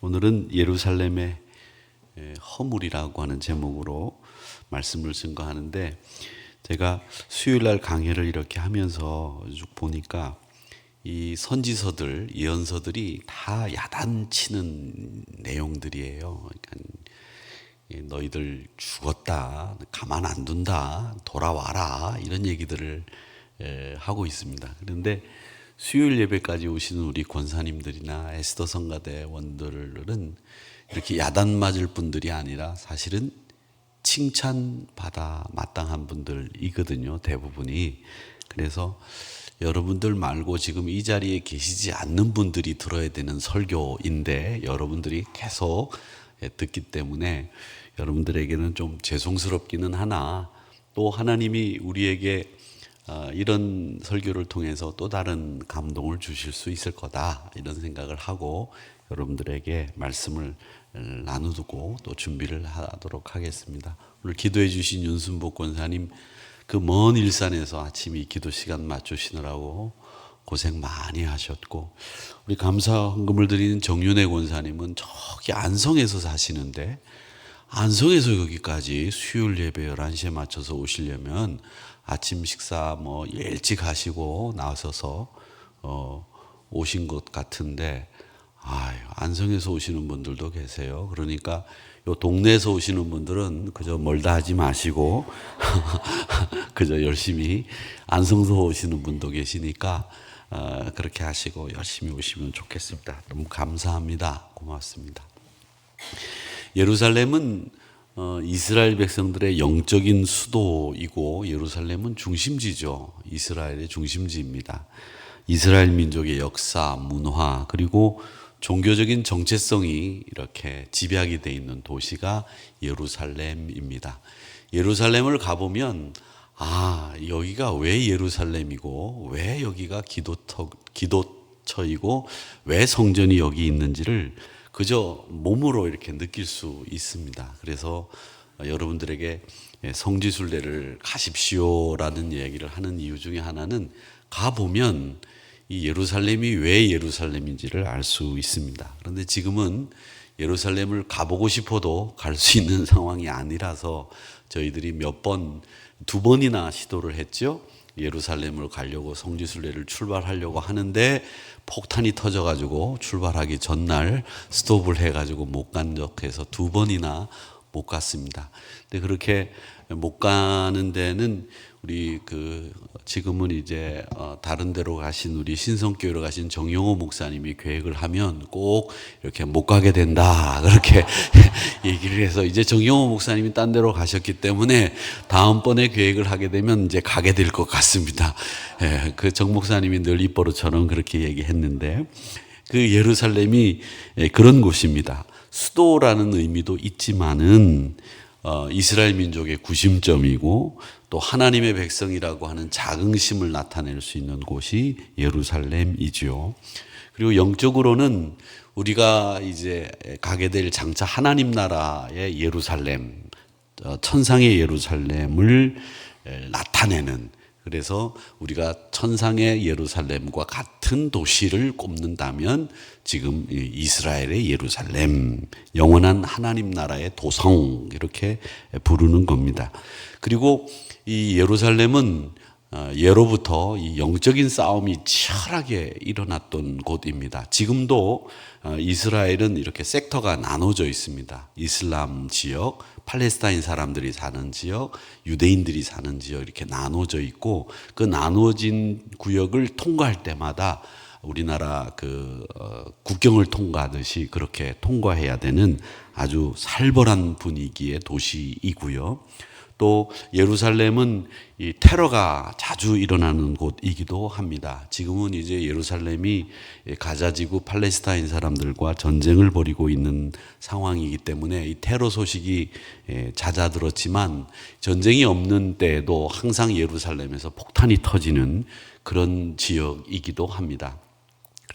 오늘은 예루살렘의 허물이라고 하는 제목으로 말씀을 증거하는데, 제가 수요일날 강해를 이렇게 하면서 쭉 보니까 이 선지서들, 예언서들이 다 야단치는 내용들이에요. 그러니까 너희들 죽었다, 가만 안 둔다, 돌아와라, 이런 얘기들을 하고 있습니다. 그런데 수요일 예배까지 오시는 우리 권사님들이나 에스더 성가대원들은 이렇게 야단 맞을 분들이 아니라 사실은 칭찬받아 마땅한 분들이거든요, 대부분이. 그래서 여러분들 말고 지금 이 자리에 계시지 않는 분들이 들어야 되는 설교인데, 여러분들이 계속 듣기 때문에 여러분들에게는 좀 죄송스럽기는 하나, 또 하나님이 우리에게 이런 설교를 통해서 또 다른 감동을 주실 수 있을 거다, 이런 생각을 하고 여러분들에게 말씀을 나누고 또 준비를 하도록 하겠습니다. 오늘 기도해 주신 윤순복 권사님, 그 먼 일산에서 아침 이 기도 시간 맞추시느라고 고생 많이 하셨고, 우리 감사 헌금을 드리는 정윤혜 권사님은 저기 안성에서 사시는데, 안성에서 여기까지 수요일 예배 11시에 맞춰서 오시려면 아침 식사 일찍 하시고 나서서 오신 것 같은데, 안성에서 오시는 분들도 계세요. 그러니까 요 동네에서 오시는 분들은 그저 멀다 하지 마시고 그저 열심히, 안성에서 오시는 분도 계시니까 그렇게 하시고 열심히 오시면 좋겠습니다. 너무 감사합니다. 고맙습니다. 예루살렘은 이스라엘 백성들의 영적인 수도이고, 예루살렘은 중심지죠. 이스라엘의 중심지입니다. 이스라엘 민족의 역사, 문화, 그리고 종교적인 정체성이 이렇게 집약이 되어 있는 도시가 예루살렘입니다. 예루살렘을 가보면 여기가 왜 예루살렘이고, 왜 여기가 기도처이고, 왜 성전이 여기 있는지를 그저 몸으로 이렇게 느낄 수 있습니다. 그래서 여러분들에게 성지순례를 가십시오라는 얘기를 하는 이유 중에 하나는, 가보면 이 예루살렘이 왜 예루살렘인지를 알 수 있습니다. 그런데 지금은 예루살렘을 가보고 싶어도 갈 수 있는 상황이 아니라서 저희들이 두 번이나 시도를 했죠. 예루살렘을 가려고, 성지순례를 출발하려고 하는데 폭탄이 터져가지고 출발하기 전날 스톱을 해가지고 못 간 적해서 2번이나 못 갔습니다. 근데 그렇게 못 가는 데는 우리 지금은 이제 다른 데로 가신, 우리 신성교회로 가신 정용호 목사님이 계획을 하면 꼭 이렇게 못 가게 된다, 그렇게 얘기를 해서, 이제 정용호 목사님이 딴 데로 가셨기 때문에 다음번에 계획을 하게 되면 이제 가게 될 것 같습니다. 그 정 목사님이 늘 입버릇처럼 그렇게 얘기했는데, 그 예루살렘이 그런 곳입니다. 수도라는 의미도 있지만은 이스라엘 민족의 구심점이고, 또 하나님의 백성이라고 하는 자긍심을 나타낼 수 있는 곳이 예루살렘이죠. 그리고 영적으로는 우리가 이제 가게 될 장차 하나님 나라의 예루살렘, 천상의 예루살렘을 나타내는, 그래서 우리가 천상의 예루살렘과 같은 도시를 꼽는다면 지금 이스라엘의 예루살렘, 영원한 하나님 나라의 도성, 이렇게 부르는 겁니다. 그리고 이 예루살렘은 예로부터 이 영적인 싸움이 치열하게 일어났던 곳입니다. 지금도 이스라엘은 이렇게 섹터가 나눠져 있습니다. 이슬람 지역, 팔레스타인 사람들이 사는 지역, 유대인들이 사는 지역, 이렇게 나눠져 있고, 그 나누어진 구역을 통과할 때마다 우리나라 국경을 통과하듯이 그렇게 통과해야 되는 아주 살벌한 분위기의 도시이고요. 또 예루살렘은 이 테러가 자주 일어나는 곳이기도 합니다. 지금은 이제 예루살렘이 가자지구 팔레스타인 사람들과 전쟁을 벌이고 있는 상황이기 때문에 이 테러 소식이 잦아들었지만, 전쟁이 없는 때에도 항상 예루살렘에서 폭탄이 터지는 그런 지역이기도 합니다.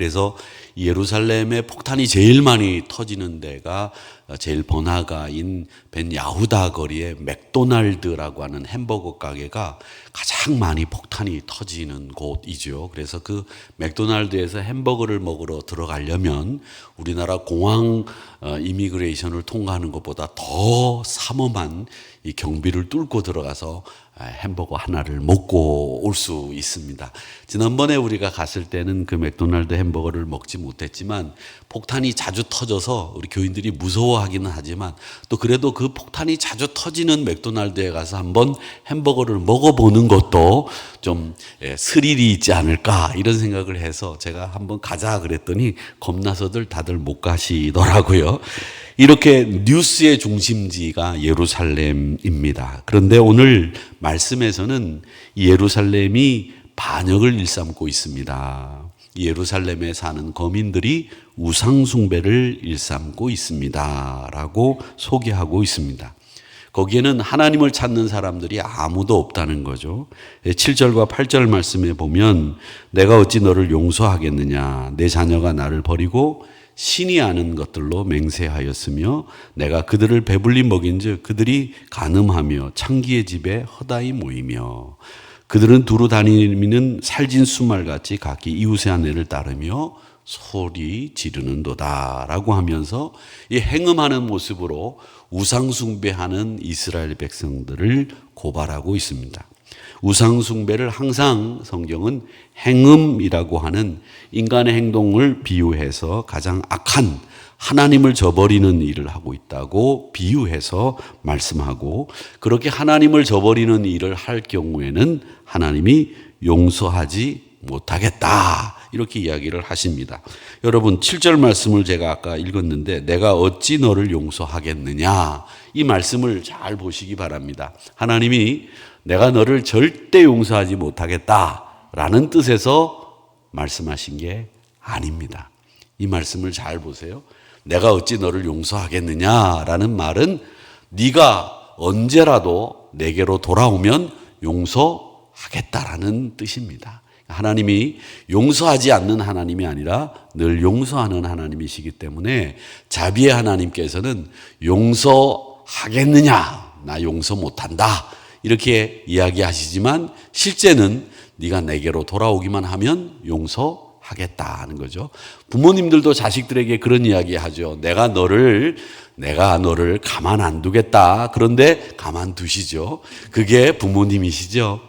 그래서 예루살렘에 폭탄이 제일 많이 터지는 데가 제일 번화가인 벤 야후다 거리의 맥도날드라고 하는 햄버거 가게가 가장 많이 폭탄이 터지는 곳이죠. 그래서 그 맥도날드에서 햄버거를 먹으러 들어가려면 우리나라 공항 이미그레이션을 통과하는 것보다 더 삼엄한 이 경비를 뚫고 들어가서 햄버거 하나를 먹고 올 수 있습니다. 지난번에 우리가 갔을 때는 그 맥도날드 햄버거를 먹지 못했지만 폭탄이 자주 터져서 우리 교인들이 무서워하기는 하지만 또 그래도 그 폭탄이 자주 터지는 맥도날드에 가서 한번 햄버거를 먹어보는 것도 좀 스릴이 있지 않을까 이런 생각을 해서 제가 한번 가자 그랬더니 겁나서들 다들 못 가시더라고요. 이렇게 뉴스의 중심지가 예루살렘입니다. 그런데 오늘 말씀에서는 예루살렘이 반역을 일삼고 있습니다. 예루살렘에 사는 거민들이 우상숭배를 일삼고 있습니다. 라고 소개하고 있습니다. 거기에는 하나님을 찾는 사람들이 아무도 없다는 거죠. 7절과 8절 말씀에 보면 내가 어찌 너를 용서하겠느냐 내 자녀가 나를 버리고 신이 아는 것들로 맹세하였으며 내가 그들을 배불리 먹인즉 그들이 간음하며 창기의 집에 허다히 모이며 그들은 두루 다니는 살진 수말같이 각기 이웃의 아내를 따르며 소리 지르는도다 라고 하면서 이 행음하는 모습으로 우상숭배하는 이스라엘 백성들을 고발하고 있습니다. 우상숭배를 항상 성경은 행음이라고 하는 인간의 행동을 비유해서 가장 악한 하나님을 저버리는 일을 하고 있다고 비유해서 말씀하고 그렇게 하나님을 저버리는 일을 할 경우에는 하나님이 용서하지 못하겠다 이렇게 이야기를 하십니다. 여러분 7절 말씀을 제가 아까 읽었는데 내가 어찌 너를 용서하겠느냐 이 말씀을 잘 보시기 바랍니다. 하나님이 내가 너를 절대 용서하지 못하겠다라는 뜻에서 말씀하신 게 아닙니다. 이 말씀을 잘 보세요. 내가 어찌 너를 용서하겠느냐라는 말은 네가 언제라도 내게로 돌아오면 용서하겠다라는 뜻입니다. 하나님이 용서하지 않는 하나님이 아니라 늘 용서하는 하나님이시기 때문에 자비의 하나님께서는 용서하겠느냐? 나 용서 못한다. 이렇게 이야기하시지만 실제는 네가 내게로 돌아오기만 하면 용서하겠다는 거죠. 부모님들도 자식들에게 그런 이야기 하죠. 내가 너를 가만 안 두겠다. 그런데 가만 두시죠. 그게 부모님이시죠.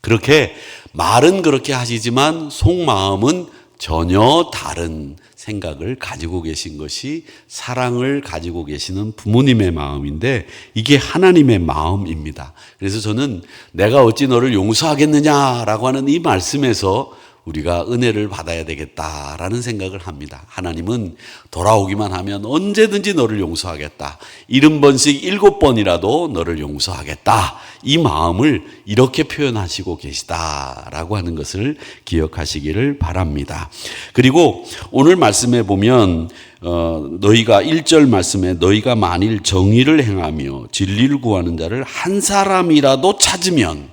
그렇게 말은 그렇게 하시지만 속마음은 전혀 다른 생각을 가지고 계신 것이 사랑을 가지고 계시는 부모님의 마음인데 이게 하나님의 마음입니다. 그래서 저는 내가 어찌 너를 용서하겠느냐라고 하는 이 말씀에서 우리가 은혜를 받아야 되겠다라는 생각을 합니다. 하나님은 돌아오기만 하면 언제든지 너를 용서하겠다. 70번씩 7번이라도 너를 용서하겠다. 이 마음을 이렇게 표현하시고 계시다라고 하는 것을 기억하시기를 바랍니다. 그리고 오늘 말씀에 보면 너희가 1절 말씀에 너희가 만일 정의를 행하며 진리를 구하는 자를 한 사람이라도 찾으면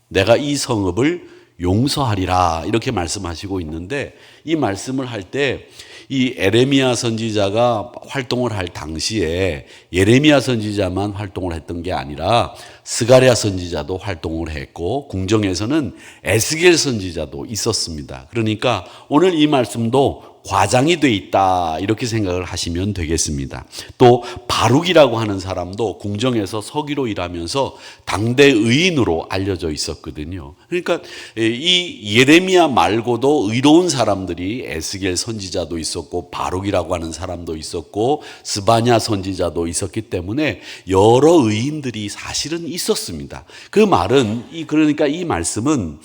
내가 이 성읍을 용서하리라 이렇게 말씀하시고 있는데 이 말씀을 할 때 이 에레미야 선지자가 활동을 할 당시에 예레미야 선지자만 활동을 했던 게 아니라 스가랴 선지자도 활동을 했고 궁정에서는 에스겔 선지자도 있었습니다. 그러니까 오늘 이 말씀도 과장이 돼 있다 이렇게 생각을 하시면 되겠습니다. 또 바룩이라고 하는 사람도 궁정에서 서기로 일하면서 당대 의인으로 알려져 있었거든요. 그러니까 이 예레미야 말고도 의로운 사람들이 에스겔 선지자도 있었고 바룩이라고 하는 사람도 있었고 스바냐 선지자도 있었기 때문에 여러 의인들이 사실은 있었습니다. 그 말은 그러니까 이 말씀은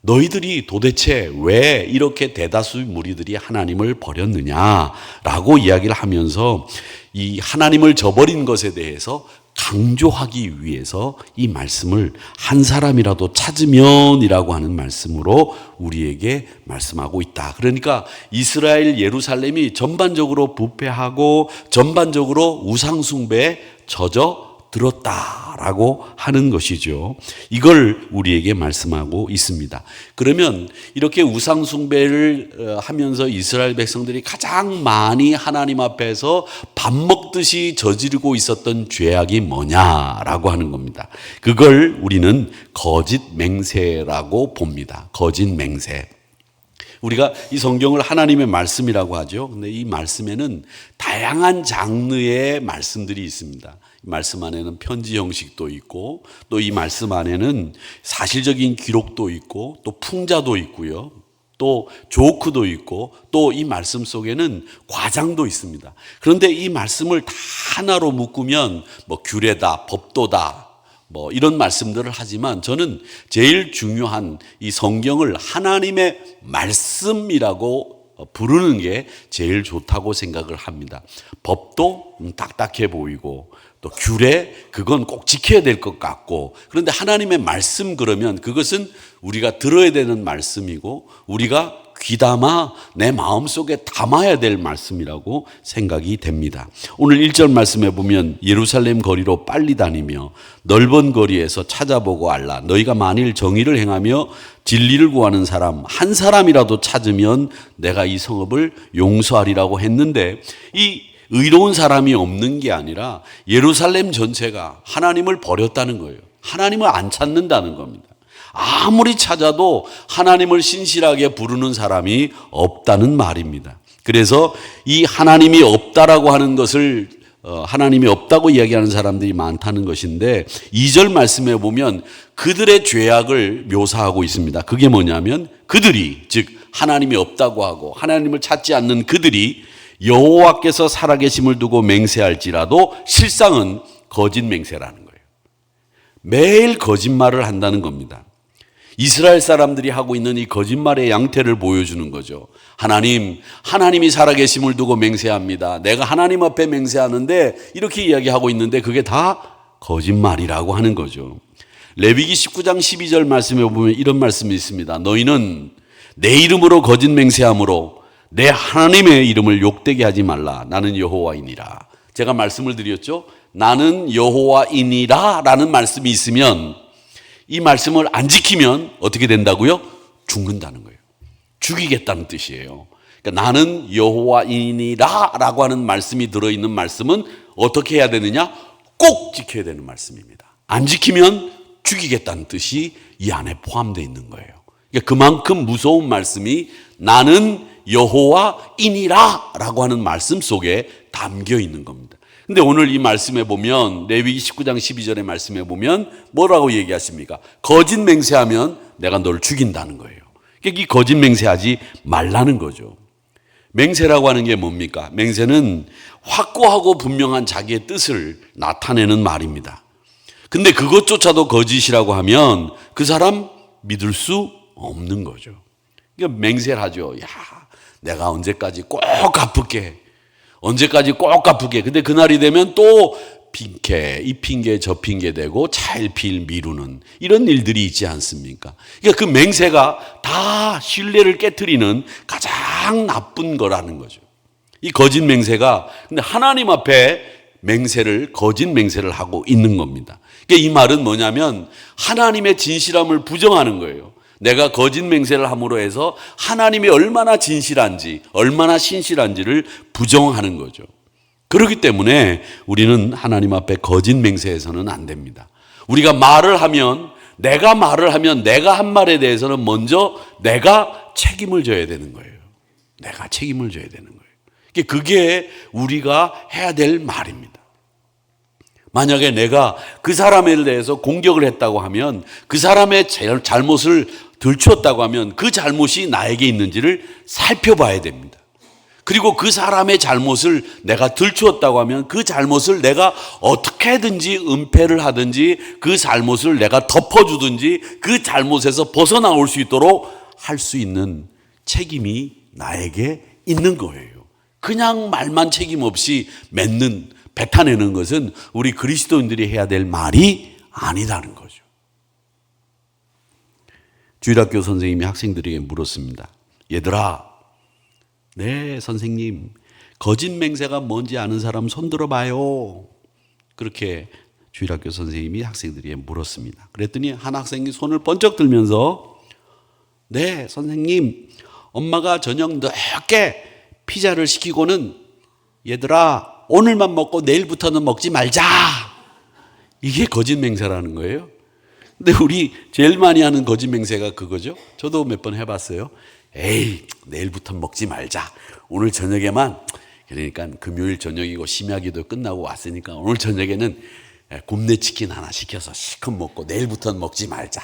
너희들이 도대체 왜 이렇게 대다수 무리들이 하나님을 버렸느냐라고 이야기를 하면서 이 하나님을 저버린 것에 대해서 강조하기 위해서 이 말씀을 한 사람이라도 찾으면이라고 하는 말씀으로 우리에게 말씀하고 있다. 그러니까 이스라엘 예루살렘이 전반적으로 부패하고 전반적으로 우상숭배에 젖어 들었다라고 하는 것이죠. 이걸 우리에게 말씀하고 있습니다. 그러면 이렇게 우상 숭배를 하면서 이스라엘 백성들이 가장 많이 하나님 앞에서 밥 먹듯이 저지르고 있었던 죄악이 뭐냐라고 하는 겁니다. 그걸 우리는 거짓 맹세라고 봅니다. 거짓 맹세. 우리가 이 성경을 하나님의 말씀이라고 하죠. 근데 이 말씀에는 다양한 장르의 말씀들이 있습니다. 이 말씀 안에는 편지 형식도 있고, 또 이 말씀 안에는 사실적인 기록도 있고, 또 풍자도 있고요. 또 조크도 있고, 또 이 말씀 속에는 과장도 있습니다. 그런데 이 말씀을 다 하나로 묶으면 뭐 규례다, 법도다, 뭐 이런 말씀들을 하지만 저는 제일 중요한 이 성경을 하나님의 말씀이라고 부르는 게 제일 좋다고 생각을 합니다. 법도 딱딱해 보이고, 또 규례 그건 꼭 지켜야 될 것 같고, 그런데 하나님의 말씀 그러면 그것은 우리가 들어야 되는 말씀이고 우리가 귀담아 내 마음속에 담아야 될 말씀이라고 생각이 됩니다. 오늘 1절 말씀에 보면 예루살렘 거리로 빨리 다니며 넓은 거리에서 찾아보고 알라. 너희가 만일 정의를 행하며 진리를 구하는 사람 한 사람이라도 찾으면 내가 이 성읍을 용서하리라고 했는데, 이 의로운 사람이 없는 게 아니라 예루살렘 전체가 하나님을 버렸다는 거예요. 하나님을 안 찾는다는 겁니다. 아무리 찾아도 하나님을 신실하게 부르는 사람이 없다는 말입니다. 그래서 이 하나님이 없다라고 하는 것을 하나님이 없다고 이야기하는 사람들이 많다는 것인데, 2절 말씀에 보면 그들의 죄악을 묘사하고 있습니다. 그게 뭐냐면 그들이, 즉 하나님이 없다고 하고 하나님을 찾지 않는 그들이 여호와께서 살아계심을 두고 맹세할지라도 실상은 거짓 맹세라는 거예요. 매일 거짓말을 한다는 겁니다. 이스라엘 사람들이 하고 있는 이 거짓말의 양태를 보여주는 거죠. 하나님이 살아계심을 두고 맹세합니다. 내가 하나님 앞에 맹세하는데 이렇게 이야기하고 있는데 그게 다 거짓말이라고 하는 거죠. 레위기 19장 12절 말씀에 보면 이런 말씀이 있습니다. 너희는 내 이름으로 거짓 맹세함으로 내 하나님의 이름을 욕되게 하지 말라. 나는 여호와이니라. 제가 말씀을 드렸죠. 나는 여호와이니라 라는 말씀이 있으면 이 말씀을 안 지키면 어떻게 된다고요? 죽는다는 거예요. 죽이겠다는 뜻이에요. 그러니까 나는 여호와이니라 라고 하는 말씀이 들어있는 말씀은 어떻게 해야 되느냐? 꼭 지켜야 되는 말씀입니다. 안 지키면 죽이겠다는 뜻이 이 안에 포함되어 있는 거예요. 그러니까 그만큼 무서운 말씀이 나는 여호와이니라 라고 하는 말씀 속에 담겨 있는 겁니다. 근데 오늘 이 말씀에 보면 레위기 19장 12절의 말씀에 보면 뭐라고 얘기하십니까? 거짓 맹세하면 내가 널 죽인다는 거예요. 그러니까 이 거짓 맹세하지 말라는 거죠. 맹세라고 하는 게 뭡니까? 맹세는 확고하고 분명한 자기의 뜻을 나타내는 말입니다. 근데 그것조차도 거짓이라고 하면 그 사람 믿을 수 없는 거죠. 그러니까 맹세를 하죠. 야, 내가 언제까지 꼭 갚을게. 언제까지 꼭 갚을게. 근데 그날이 되면 또 이 핑계 저 핑계 대고 차일피일 미루는 이런 일들이 있지 않습니까? 그러니까 그 맹세가 다 신뢰를 깨트리는 가장 나쁜 거라는 거죠. 이 거짓 맹세가 근데 하나님 앞에 거짓 맹세를 하고 있는 겁니다. 그러니까 이 말은 뭐냐면 하나님의 진실함을 부정하는 거예요. 내가 거짓 맹세를 함으로 해서 하나님이 얼마나 진실한지, 얼마나 신실한지를 부정하는 거죠. 그렇기 때문에 우리는 하나님 앞에 거짓 맹세해서는 안 됩니다. 우리가 내가 말을 하면 내가 한 말에 대해서는 먼저 내가 책임을 져야 되는 거예요. 내가 책임을 져야 되는 거예요. 그게 우리가 해야 될 말입니다. 만약에 내가 그 사람에 대해서 공격을 했다고 하면, 그 사람의 잘못을 들추었다고 하면 그 잘못이 나에게 있는지를 살펴봐야 됩니다. 그리고 그 사람의 잘못을 내가 들추었다고 하면 그 잘못을 내가 어떻게든지 은폐를 하든지 그 잘못을 내가 덮어주든지 그 잘못에서 벗어나올 수 있도록 할 수 있는 책임이 나에게 있는 거예요. 그냥 말만 책임 없이 뱉어내는 것은 우리 그리스도인들이 해야 될 말이 아니다는 거죠. 주일학교 선생님이 학생들에게 물었습니다. 얘들아, 네 선생님, 거짓 맹세가 뭔지 아는 사람 손 들어봐요. 그렇게 주일학교 선생님이 학생들에게 물었습니다. 그랬더니 한 학생이 손을 번쩍 들면서 네, 선생님, 엄마가 저녁 늦게 피자를 시키고는 얘들아 오늘만 먹고 내일부터는 먹지 말자. 이게 거짓 맹세라는 거예요. 근데 우리 제일 많이 하는 거짓 맹세가 그거죠. 저도 몇 번 해봤어요. 에이, 내일부터 먹지 말자. 오늘 저녁에만, 그러니까 금요일 저녁이고 심야기도 끝나고 왔으니까 오늘 저녁에는 굽네 치킨 하나 시켜서 실컷 먹고 내일부터는 먹지 말자.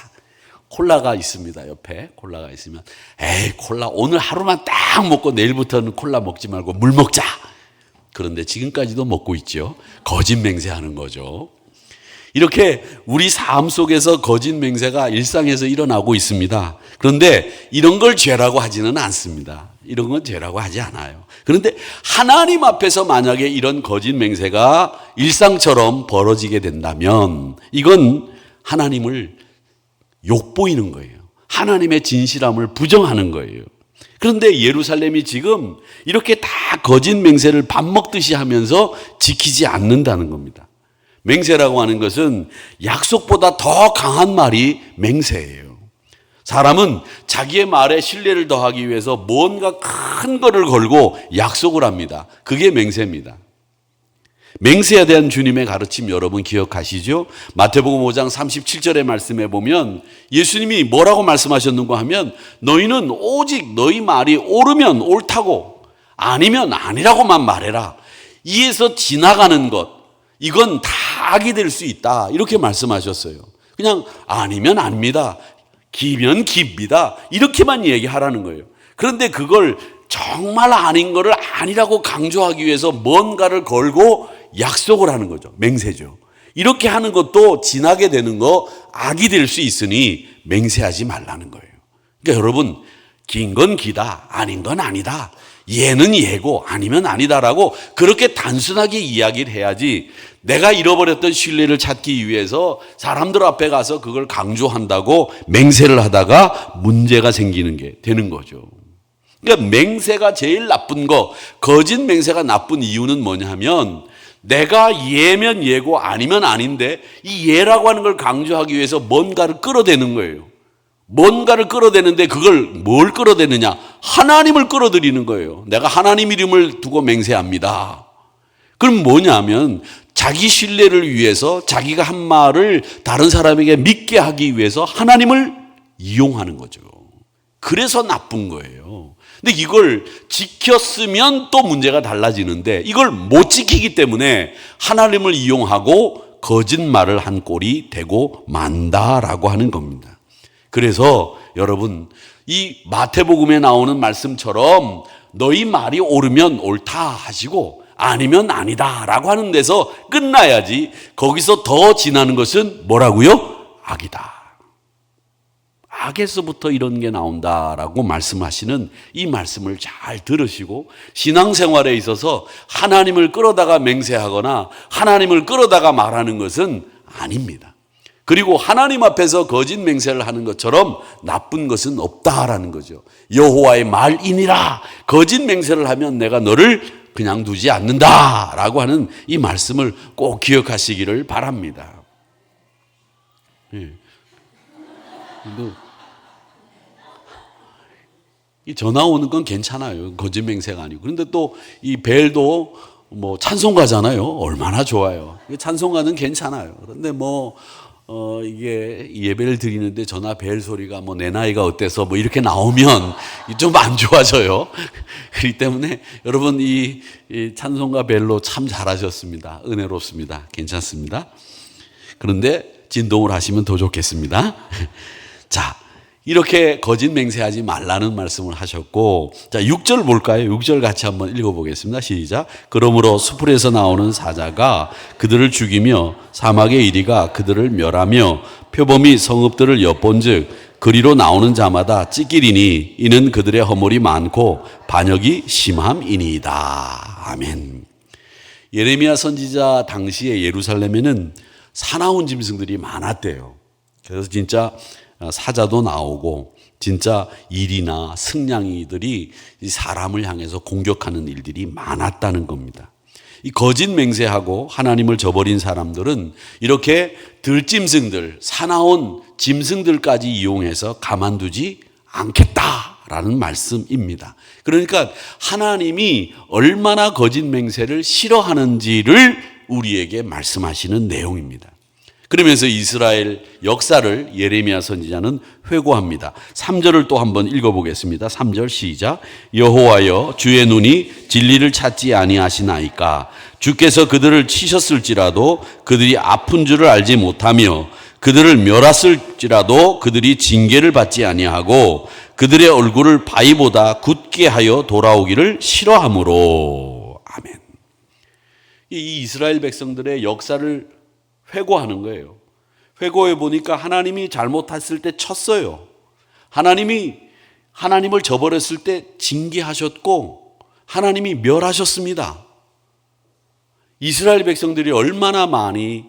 콜라가 있습니다. 옆에 콜라가 있으면 에이, 콜라 오늘 하루만 딱 먹고 내일부터는 콜라 먹지 말고 물 먹자. 그런데 지금까지도 먹고 있죠. 거짓 맹세하는 거죠. 이렇게 우리 삶 속에서 거짓 맹세가 일상에서 일어나고 있습니다. 그런데 이런 걸 죄라고 하지는 않습니다. 이런 건 죄라고 하지 않아요. 그런데 하나님 앞에서 만약에 이런 거짓 맹세가 일상처럼 벌어지게 된다면 이건 하나님을 욕보이는 거예요. 하나님의 진실함을 부정하는 거예요. 그런데 예루살렘이 지금 이렇게 다 거짓 맹세를 밥 먹듯이 하면서 지키지 않는다는 겁니다. 맹세라고 하는 것은 약속보다 더 강한 말이 맹세예요. 사람은 자기의 말에 신뢰를 더하기 위해서 뭔가 큰 거를 걸고 약속을 합니다. 그게 맹세입니다. 맹세에 대한 주님의 가르침 여러분 기억하시죠? 마태복음 5장 37절의 말씀에 보면 예수님이 뭐라고 말씀하셨는가 하면 너희는 오직 너희 말이 옳으면 옳다고 아니면 아니라고만 말해라. 이에서 지나가는 것 이건 다 악이 될 수 있다. 이렇게 말씀하셨어요. 그냥 아니면 아닙니다. 기면 깁니다. 이렇게만 얘기하라는 거예요. 그런데 그걸 정말 아닌 거를 아니라고 강조하기 위해서 뭔가를 걸고 약속을 하는 거죠. 맹세죠. 이렇게 하는 것도 지나게 되는 거 악이 될 수 있으니 맹세하지 말라는 거예요. 그러니까 여러분 긴 건 기다 아닌 건 아니다. 예는 예고 아니면 아니다라고 그렇게 단순하게 이야기를 해야지 내가 잃어버렸던 신뢰를 찾기 위해서 사람들 앞에 가서 그걸 강조한다고 맹세를 하다가 문제가 생기는 게 되는 거죠. 그러니까 맹세가 제일 나쁜 거, 거짓 맹세가 나쁜 이유는 뭐냐 하면 내가 예면 예고 아니면 아닌데 이 예라고 하는 걸 강조하기 위해서 뭔가를 끌어대는 거예요. 뭔가를 끌어대는데 그걸 뭘 끌어대느냐? 하나님을 끌어들이는 거예요. 내가 하나님 이름을 두고 맹세합니다. 그럼 뭐냐면 자기 신뢰를 위해서 자기가 한 말을 다른 사람에게 믿게 하기 위해서 하나님을 이용하는 거죠. 그래서 나쁜 거예요. 근데 이걸 지켰으면 또 문제가 달라지는데 이걸 못 지키기 때문에 하나님을 이용하고 거짓말을 한 꼴이 되고 만다라고 하는 겁니다. 그래서 여러분 이 마태복음에 나오는 말씀처럼 너희 말이 옳으면 옳다 하시고 아니면 아니다라고 하는 데서 끝나야지 거기서 더 지나는 것은 뭐라고요? 악이다. 악에서부터 이런 게 나온다라고 말씀하시는 이 말씀을 잘 들으시고 신앙생활에 있어서 하나님을 끌어다가 맹세하거나 하나님을 끌어다가 말하는 것은 아닙니다. 그리고 하나님 앞에서 거짓 맹세를 하는 것처럼 나쁜 것은 없다라는 거죠. 여호와의 말이니라 거짓 맹세를 하면 내가 너를 그냥 두지 않는다라고 하는 이 말씀을 꼭 기억하시기를 바랍니다. 예. 이 전화 오는 건 괜찮아요. 거짓 맹세가 아니고. 그런데 또 이 벨도 뭐 찬송가잖아요. 얼마나 좋아요. 찬송가는 괜찮아요. 그런데 이게 예배를 드리는데 전화 벨 소리가 내 나이가 어때서 이렇게 나오면 좀 안 좋아져요. 그렇기 때문에 여러분 이 찬송가 벨로 참 잘하셨습니다. 은혜롭습니다. 괜찮습니다. 그런데 진동을 하시면 더 좋겠습니다. 자, 이렇게 거짓 맹세하지 말라는 말씀을 하셨고, 자, 6절 볼까요? 6절 같이 한번 읽어보겠습니다. 시작. 그러므로 수풀에서 나오는 사자가 그들을 죽이며 사막의 이리가 그들을 멸하며 표범이 성읍들을 엿본즉 그리로 나오는 자마다 찢기리니 이는 그들의 허물이 많고 반역이 심함이니이다. 아멘. 예레미야 선지자 당시에 예루살렘에는 사나운 짐승들이 많았대요. 그래서 진짜 사자도 나오고 진짜 일이나 승냥이들이 사람을 향해서 공격하는 일들이 많았다는 겁니다. 이 거짓 맹세하고 하나님을 저버린 사람들은 이렇게 들짐승들, 사나운 짐승들까지 이용해서 가만두지 않겠다라는 말씀입니다. 그러니까 하나님이 얼마나 거짓 맹세를 싫어하는지를 우리에게 말씀하시는 내용입니다. 그러면서 이스라엘 역사를 예레미야 선지자는 회고합니다. 3절을 또 한번 읽어보겠습니다. 3절 시작. 여호와여, 주의 눈이 진리를 찾지 아니하시나이까? 주께서 그들을 치셨을지라도 그들이 아픈 줄을 알지 못하며 그들을 멸하실지라도 그들이 징계를 받지 아니하고 그들의 얼굴을 바위보다 굳게 하여 돌아오기를 싫어하므로. 아멘. 이 이스라엘 백성들의 역사를 회고하는 거예요. 회고해 보니까 하나님이 잘못했을 때 쳤어요. 하나님을 저버렸을 때 징계하셨고 하나님이 멸하셨습니다. 이스라엘 백성들이 얼마나 많이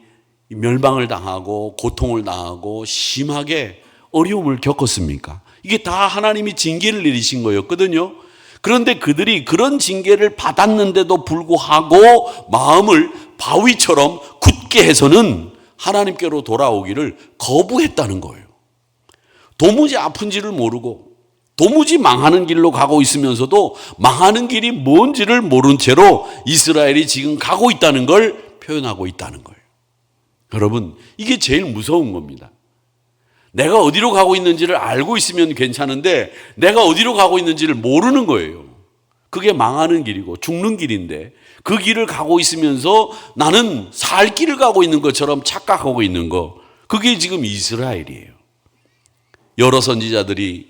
멸망을 당하고 고통을 당하고 심하게 어려움을 겪었습니까? 이게 다 하나님이 징계를 내리신 거였거든요. 그런데 그들이 그런 징계를 받았는데도 불구하고 마음을 바위처럼 굳게 해서는 하나님께로 돌아오기를 거부했다는 거예요. 도무지 아픈지를 모르고 도무지 망하는 길로 가고 있으면서도 망하는 길이 뭔지를 모른 채로 이스라엘이 지금 가고 있다는 걸 표현하고 있다는 거예요. 여러분, 이게 제일 무서운 겁니다. 내가 어디로 가고 있는지를 알고 있으면 괜찮은데 내가 어디로 가고 있는지를 모르는 거예요. 그게 망하는 길이고 죽는 길인데 그 길을 가고 있으면서 나는 살 길을 가고 있는 것처럼 착각하고 있는 거, 그게 지금 이스라엘이에요. 여러 선지자들이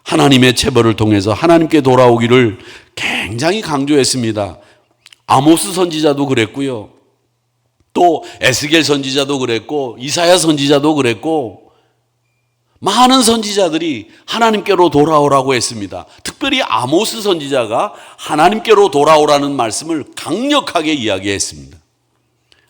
하나님의 체벌을 통해서 하나님께 돌아오기를 굉장히 강조했습니다. 아모스 선지자도 그랬고요. 또 에스겔 선지자도 그랬고 이사야 선지자도 그랬고 많은 선지자들이 하나님께로 돌아오라고 했습니다. 특별히 아모스 선지자가 하나님께로 돌아오라는 말씀을 강력하게 이야기했습니다.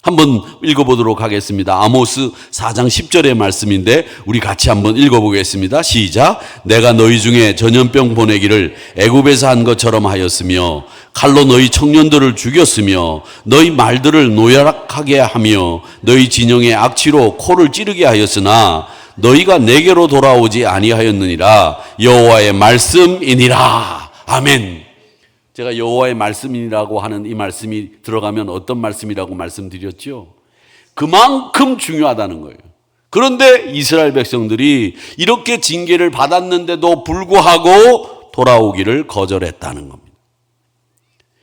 한번 읽어보도록 하겠습니다. 아모스 4장 10절의 말씀인데 우리 같이 한번 읽어보겠습니다. 시작. 내가 너희 중에 전염병 보내기를 애굽에서 한 것처럼 하였으며 칼로 너희 청년들을 죽였으며 너희 말들을 노약하게 하며 너희 진영의 악취로 코를 찌르게 하였으나 너희가 내게로 돌아오지 아니하였느니라. 여호와의 말씀이니라. 아멘. 제가 여호와의 말씀이라고 하는 이 말씀이 들어가면 어떤 말씀이라고 말씀드렸죠? 그만큼 중요하다는 거예요. 그런데 이스라엘 백성들이 이렇게 징계를 받았는데도 불구하고 돌아오기를 거절했다는 겁니다.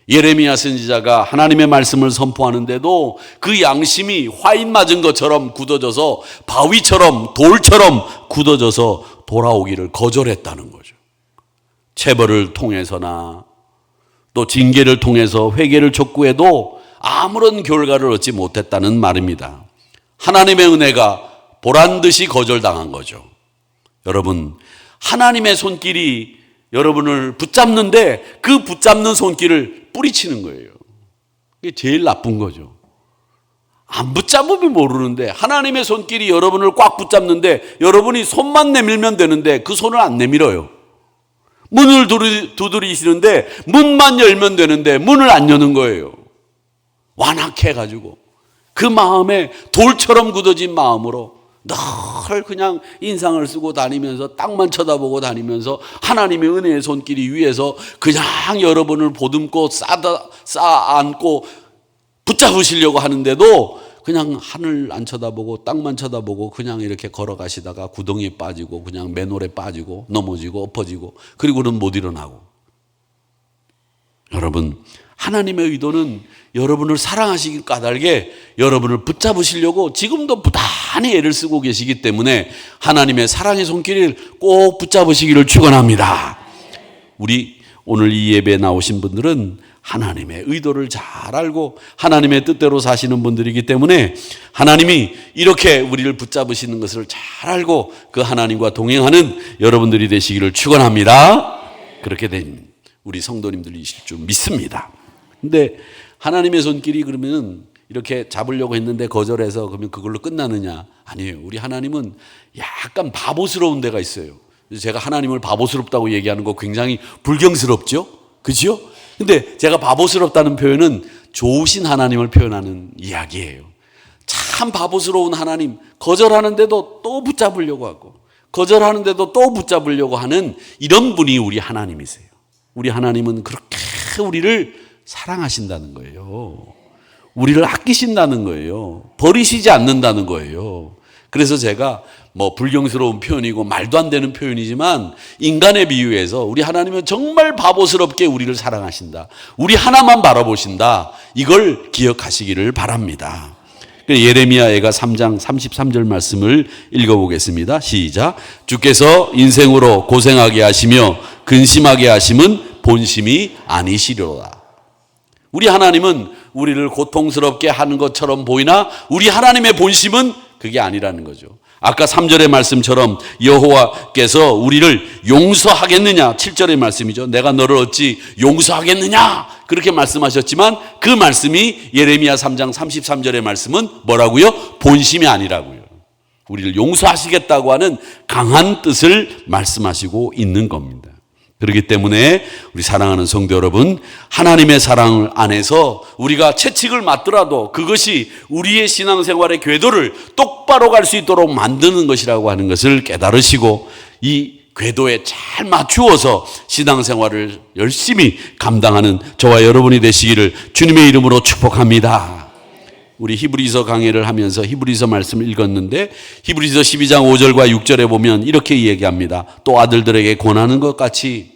예레미야 선지자가 하나님의 말씀을 선포하는데도 그 양심이 화인 맞은 것처럼 굳어져서 바위처럼 돌처럼 굳어져서 돌아오기를 거절했다는 거죠. 체벌을 통해서나 또 징계를 통해서 회개를 촉구해도 아무런 결과를 얻지 못했다는 말입니다. 하나님의 은혜가 보란듯이 거절당한 거죠. 여러분, 하나님의 손길이 여러분을 붙잡는데 그 붙잡는 손길을 뿌리치는 거예요. 이게 제일 나쁜 거죠. 안 붙잡으면 모르는데 하나님의 손길이 여러분을 꽉 붙잡는데 여러분이 손만 내밀면 되는데 그 손을 안 내밀어요. 문을 두드리시는데 문만 열면 되는데 문을 안 여는 거예요. 완악해가지고 그 마음에 돌처럼 굳어진 마음으로 늘 그냥 인상을 쓰고 다니면서 땅만 쳐다보고 다니면서 하나님의 은혜의 손길이 위에서 그냥 여러분을 보듬고 쌓아안고 붙잡으시려고 하는데도 그냥 하늘 안 쳐다보고 땅만 쳐다보고 그냥 이렇게 걸어가시다가 구덩이에 빠지고 그냥 맨홀에 빠지고 넘어지고 엎어지고 그리고는 못 일어나고. 여러분, 하나님의 의도는 여러분을 사랑하시길 까닭에 여러분을 붙잡으시려고 지금도 부단히 애를 쓰고 계시기 때문에 하나님의 사랑의 손길을 꼭 붙잡으시기를 축원합니다. 우리 오늘 이 예배에 나오신 분들은 하나님의 의도를 잘 알고 하나님의 뜻대로 사시는 분들이기 때문에 하나님이 이렇게 우리를 붙잡으시는 것을 잘 알고 그 하나님과 동행하는 여러분들이 되시기를 축원합니다. 그렇게 된 우리 성도님들이실 줄 믿습니다. 근데 하나님의 손길이 그러면 이렇게 잡으려고 했는데 거절해서 그러면 그걸로 끝나느냐? 아니에요. 우리 하나님은 약간 바보스러운 데가 있어요. 제가 하나님을 바보스럽다고 얘기하는 거 굉장히 불경스럽죠? 그죠? 근데 제가 바보스럽다는 표현은 좋으신 하나님을 표현하는 이야기예요. 참 바보스러운 하나님, 거절하는데도 또 붙잡으려고 하고 거절하는데도 또 붙잡으려고 하는 이런 분이 우리 하나님이세요. 우리 하나님은 그렇게 우리를 사랑하신다는 거예요. 우리를 아끼신다는 거예요. 버리시지 않는다는 거예요. 그래서 제가 불경스러운 표현이고 말도 안 되는 표현이지만 인간의 비유에서 우리 하나님은 정말 바보스럽게 우리를 사랑하신다. 우리 하나만 바라보신다. 이걸 기억하시기를 바랍니다. 예레미야애가 3장 33절 말씀을 읽어보겠습니다. 시작. 주께서 인생으로 고생하게 하시며 근심하게 하심은 본심이 아니시려다. 우리 하나님은 우리를 고통스럽게 하는 것처럼 보이나 우리 하나님의 본심은 그게 아니라는 거죠. 아까 3절의 말씀처럼 여호와께서 우리를 용서하겠느냐, 7절의 말씀이죠. 내가 너를 어찌 용서하겠느냐 그렇게 말씀하셨지만 그 말씀이 예레미야 3장 33절의 말씀은 뭐라고요? 본심이 아니라고요. 우리를 용서하시겠다고 하는 강한 뜻을 말씀하시고 있는 겁니다. 그렇기 때문에 우리 사랑하는 성도 여러분, 하나님의 사랑 안에서 우리가 채찍을 맞더라도 그것이 우리의 신앙생활의 궤도를 똑바로 갈 수 있도록 만드는 것이라고 하는 것을 깨달으시고 이 궤도에 잘 맞추어서 신앙생활을 열심히 감당하는 저와 여러분이 되시기를 주님의 이름으로 축복합니다. 우리 히브리서 강해를 하면서 히브리서 말씀을 읽었는데 히브리서 12장 5절과 6절에 보면 이렇게 얘기합니다. 또 아들들에게 권하는 것 같이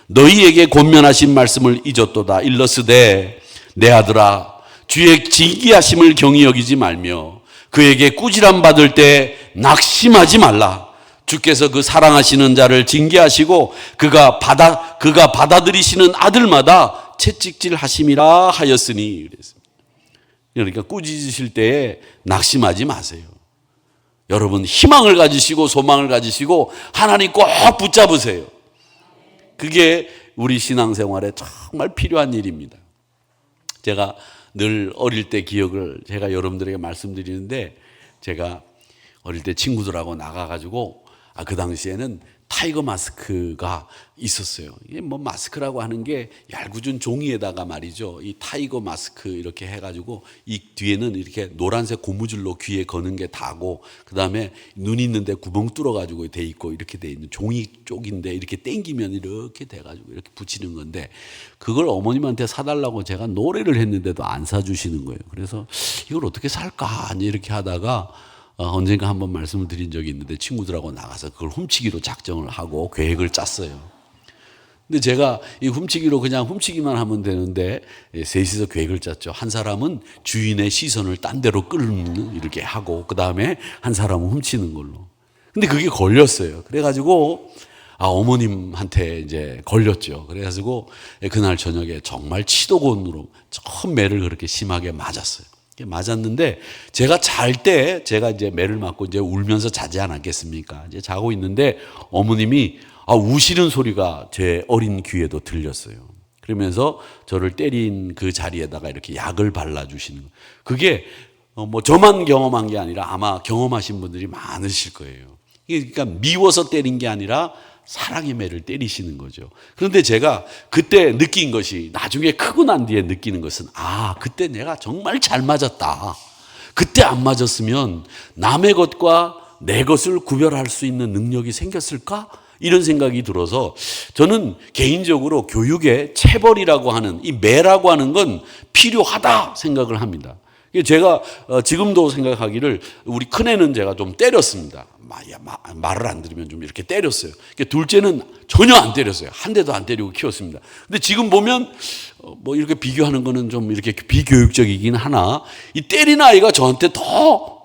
너희에게 권면하신 말씀을 잊었도다. 일러스되 내 아들아 주의 징계하심을 경히 여기지 말며 그에게 꾸지람 받을 때 낙심하지 말라. 주께서 그 사랑하시는 자를 징계하시고 그가 받아들이시는 아들마다 채찍질 하심이라 하였으니. 그러니까 꾸짖으실 때에 낙심하지 마세요. 여러분 희망을 가지시고 소망을 가지시고 하나님 꼭 붙잡으세요. 그게 우리 신앙생활에 정말 필요한 일입니다. 제가 늘 어릴 때 기억을 제가 여러분들에게 말씀드리는데 제가 어릴 때 친구들하고 나가가지고 그 당시에는 타이거 마스크가 있었어요. 이게 마스크라고 하는 게 얄궂은 종이에다가 말이죠. 이 타이거 마스크 이렇게 해가지고 이 뒤에는 이렇게 노란색 고무줄로 귀에 거는 게 다고 그 다음에 눈 있는데 구멍 뚫어가지고 돼 있고 이렇게 돼 있는 종이 쪽인데 이렇게 당기면 이렇게 돼가지고 이렇게 붙이는 건데 그걸 어머님한테 사달라고 제가 노래를 했는데도 안 사주시는 거예요. 그래서 이걸 어떻게 살까 이렇게 하다가 언젠가 한번 말씀을 드린 적이 있는데 친구들하고 나가서 그걸 훔치기로 작정을 하고 계획을 짰어요. 근데 제가 이 훔치기로 그냥 훔치기만 하면 되는데 셋이서 계획을 짰죠. 한 사람은 주인의 시선을 딴 데로 끌는 이렇게 하고 그 다음에 한 사람은 훔치는 걸로. 근데 그게 걸렸어요. 그래가지고 어머님한테 이제 걸렸죠. 그래가지고 그날 저녁에 정말 치도곤으로 처음 매를 그렇게 심하게 맞았어요. 맞았는데 제가 잘 때 제가 이제 매를 맞고 이제 울면서 자지 않았겠습니까? 이제 자고 있는데 어머님이 우시는 소리가 제 어린 귀에도 들렸어요. 그러면서 저를 때린 그 자리에다가 이렇게 약을 발라주시는 거예요. 그게 저만 경험한 게 아니라 아마 경험하신 분들이 많으실 거예요. 그러니까 미워서 때린 게 아니라 사랑의 매를 때리시는 거죠. 그런데 제가 그때 느낀 것이 나중에 크고 난 뒤에 느끼는 것은 그때 내가 정말 잘 맞았다. 그때 안 맞았으면 남의 것과 내 것을 구별할 수 있는 능력이 생겼을까? 이런 생각이 들어서 저는 개인적으로 교육에 체벌이라고 하는 이 매라고 하는 건 필요하다 생각을 합니다. 제가 지금도 생각하기를 우리 큰애는 제가 좀 때렸습니다. 말을 안 들으면 좀 이렇게 때렸어요. 둘째는 전혀 안 때렸어요. 한 대도 안 때리고 키웠습니다. 근데 지금 보면 이렇게 비교하는 거는 좀 이렇게 비교육적이긴 하나 이 때린 아이가 저한테 더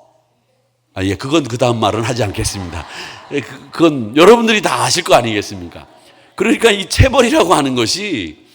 그건 그 다음 말은 하지 않겠습니다. 그건 여러분들이 다 아실 거 아니겠습니까? 그러니까 이 체벌이라고 하는 것이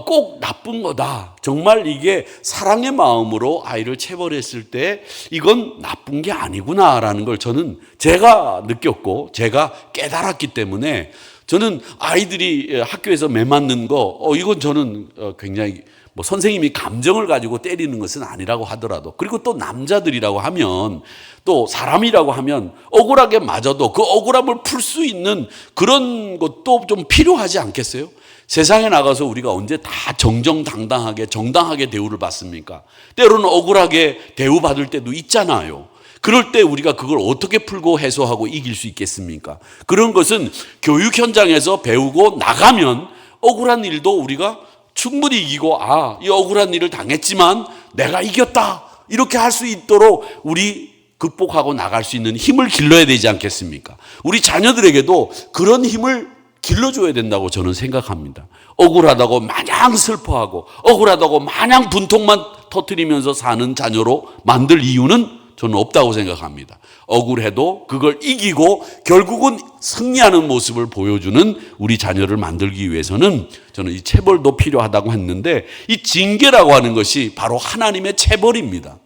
꼭 나쁜 거다. 정말 이게 사랑의 마음으로 아이를 체벌했을 때 이건 나쁜 게 아니구나라는 걸 저는 제가 느꼈고 제가 깨달았기 때문에 저는 아이들이 학교에서 매 맞는 거 이건 저는 굉장히 선생님이 감정을 가지고 때리는 것은 아니라고 하더라도 그리고 또 남자들이라고 하면 또 사람이라고 하면 억울하게 맞아도 그 억울함을 풀 수 있는 그런 것도 좀 필요하지 않겠어요? 세상에 나가서 우리가 언제 다 정정당당하게 정당하게 대우를 받습니까? 때로는 억울하게 대우받을 때도 있잖아요. 그럴 때 우리가 그걸 어떻게 풀고 해소하고 이길 수 있겠습니까? 그런 것은 교육 현장에서 배우고 나가면 억울한 일도 우리가 충분히 이기고, 이 억울한 일을 당했지만 내가 이겼다, 이렇게 할 수 있도록 우리 극복하고 나갈 수 있는 힘을 길러야 되지 않겠습니까? 우리 자녀들에게도 그런 힘을 길러줘야 된다고 저는 생각합니다. 억울하다고 마냥 슬퍼하고 억울하다고 마냥 분통만 터뜨리면서 사는 자녀로 만들 이유는 저는 없다고 생각합니다. 억울해도 그걸 이기고 결국은 승리하는 모습을 보여주는 우리 자녀를 만들기 위해서는 저는 이 체벌도 필요하다고 했는데, 이 징계라고 하는 것이 바로 하나님의 체벌입니다.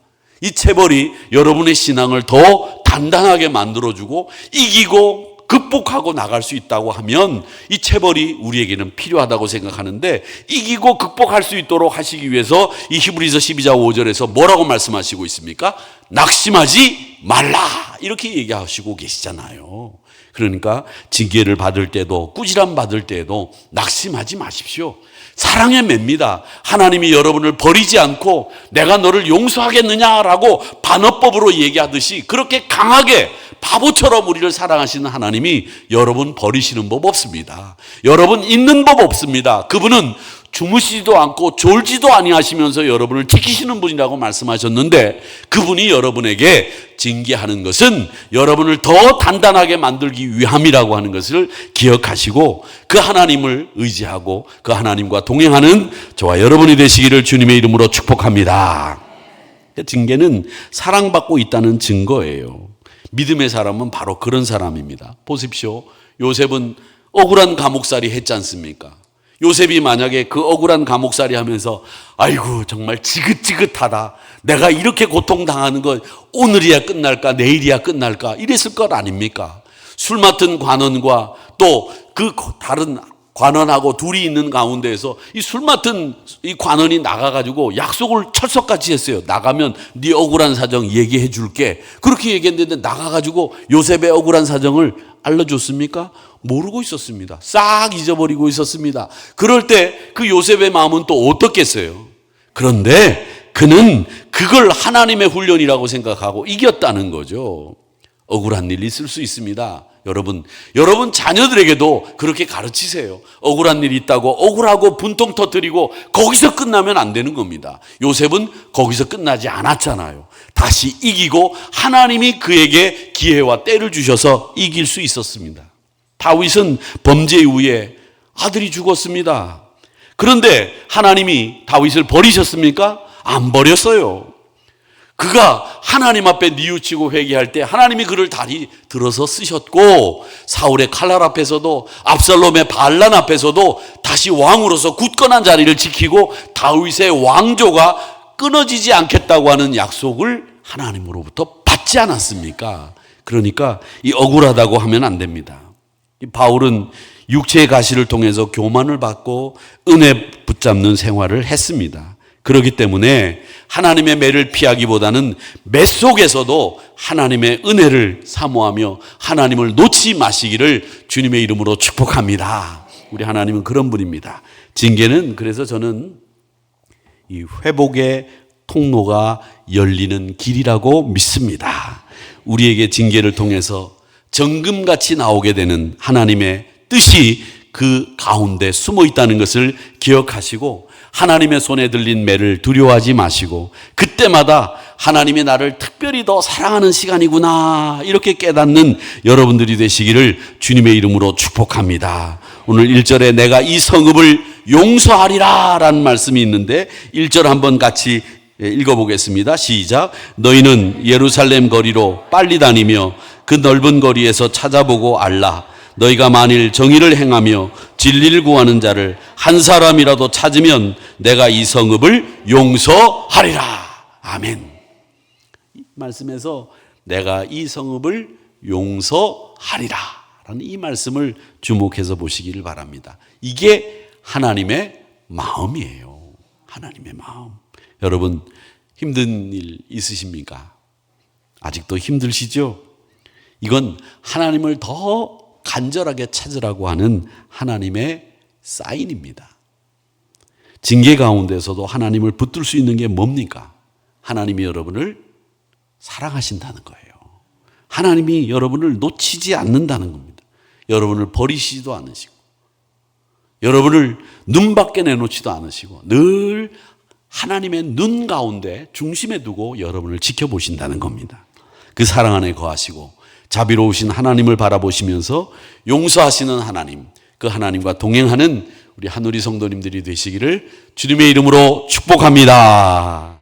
이 체벌이 여러분의 신앙을 더 단단하게 만들어주고 이기고 극복하고 나갈 수 있다고 하면 이 체벌이 우리에게는 필요하다고 생각하는데, 이기고 극복할 수 있도록 하시기 위해서 이 히브리서 12장 5절에서 뭐라고 말씀하시고 있습니까? 낙심하지 말라, 이렇게 얘기하시고 계시잖아요. 그러니까 징계를 받을 때도 꾸지람 받을 때도 낙심하지 마십시오. 사랑의 맵니다. 하나님이 여러분을 버리지 않고 내가 너를 용서하겠느냐라고 반어법으로 얘기하듯이 그렇게 강하게 바보처럼 우리를 사랑하시는 하나님이 여러분 버리시는 법 없습니다. 여러분 있는 법 없습니다. 그분은 주무시지도 않고 졸지도 아니하시면서 여러분을 지키시는 분이라고 말씀하셨는데, 그분이 여러분에게 징계하는 것은 여러분을 더 단단하게 만들기 위함이라고 하는 것을 기억하시고 그 하나님을 의지하고 그 하나님과 동행하는 저와 여러분이 되시기를 주님의 이름으로 축복합니다. 징계는 사랑받고 있다는 증거예요. 믿음의 사람은 바로 그런 사람입니다. 보십시오. 요셉은 억울한 감옥살이 했지 않습니까? 요셉이 만약에 그 억울한 감옥살이 하면서 아이고 정말 지긋지긋하다, 내가 이렇게 고통당하는 건 오늘이야 끝날까 내일이야 끝날까 이랬을 것 아닙니까? 술 맡은 관원과 또 그 다른 관원하고 둘이 있는 가운데에서 이 술 맡은 이 관원이 나가가지고 약속을 철석같이 했어요. 나가면 네 억울한 사정 얘기해 줄게, 그렇게 얘기했는데 나가가지고 요셉의 억울한 사정을 알려줬습니까? 모르고 있었습니다. 싹 잊어버리고 있었습니다. 그럴 때 그 요셉의 마음은 또 어떻겠어요? 그런데 그는 그걸 하나님의 훈련이라고 생각하고 이겼다는 거죠. 억울한 일이 있을 수 있습니다. 여러분 자녀들에게도 그렇게 가르치세요. 억울한 일이 있다고 억울하고 분통 터뜨리고 거기서 끝나면 안 되는 겁니다. 요셉은 거기서 끝나지 않았잖아요. 다시 이기고 하나님이 그에게 기회와 때를 주셔서 이길 수 있었습니다. 다윗은 범죄 이후에 아들이 죽었습니다. 그런데 하나님이 다윗을 버리셨습니까? 안 버렸어요. 그가 하나님 앞에 뉘우치고 회개할 때 하나님이 그를 다리 들어서 쓰셨고, 사울의 칼날 앞에서도 압살롬의 반란 앞에서도 다시 왕으로서 굳건한 자리를 지키고 다윗의 왕조가 끊어지지 않겠다고 하는 약속을 하나님으로부터 받지 않았습니까? 그러니까 이 억울하다고 하면 안 됩니다. 이 바울은 육체의 가시를 통해서 교만을 받고 은혜 붙잡는 생활을 했습니다. 그렇기 때문에 하나님의 매를 피하기보다는 매 속에서도 하나님의 은혜를 사모하며 하나님을 놓지 마시기를 주님의 이름으로 축복합니다. 우리 하나님은 그런 분입니다. 징계는 그래서 저는 이 회복의 통로가 열리는 길이라고 믿습니다. 우리에게 징계를 통해서 정금같이 나오게 되는 하나님의 뜻이 그 가운데 숨어 있다는 것을 기억하시고 하나님의 손에 들린 매를 두려워하지 마시고 그때마다 하나님이 나를 특별히 더 사랑하는 시간이구나 이렇게 깨닫는 여러분들이 되시기를 주님의 이름으로 축복합니다. 오늘 1절에 내가 이 성읍을 용서하리라 라는 말씀이 있는데 1절 한번 같이 읽어보겠습니다. 시작. 너희는 예루살렘 거리로 빨리 다니며 그 넓은 거리에서 찾아보고 알라. 너희가 만일 정의를 행하며 진리를 구하는 자를 한 사람이라도 찾으면 내가 이 성읍을 용서하리라. 아멘. 이 말씀에서 내가 이 성읍을 용서하리라 라는 이 말씀을 주목해서 보시기를 바랍니다. 이게 하나님의 마음이에요. 하나님의 마음. 여러분 힘든 일 있으십니까? 아직도 힘드시죠? 이건 하나님을 더 간절하게 찾으라고 하는 하나님의 사인입니다. 징계 가운데서도 하나님을 붙들 수 있는 게 뭡니까? 하나님이 여러분을 사랑하신다는 거예요. 하나님이 여러분을 놓치지 않는다는 겁니다. 여러분을 버리시지도 않으시고 여러분을 눈 밖에 내놓지도 않으시고 늘 하나님의 눈 가운데 중심에 두고 여러분을 지켜보신다는 겁니다. 그 사랑 안에 거하시고 자비로우신 하나님을 바라보시면서 용서하시는 하나님, 그 하나님과 동행하는 우리 한우리 성도님들이 되시기를 주님의 이름으로 축복합니다.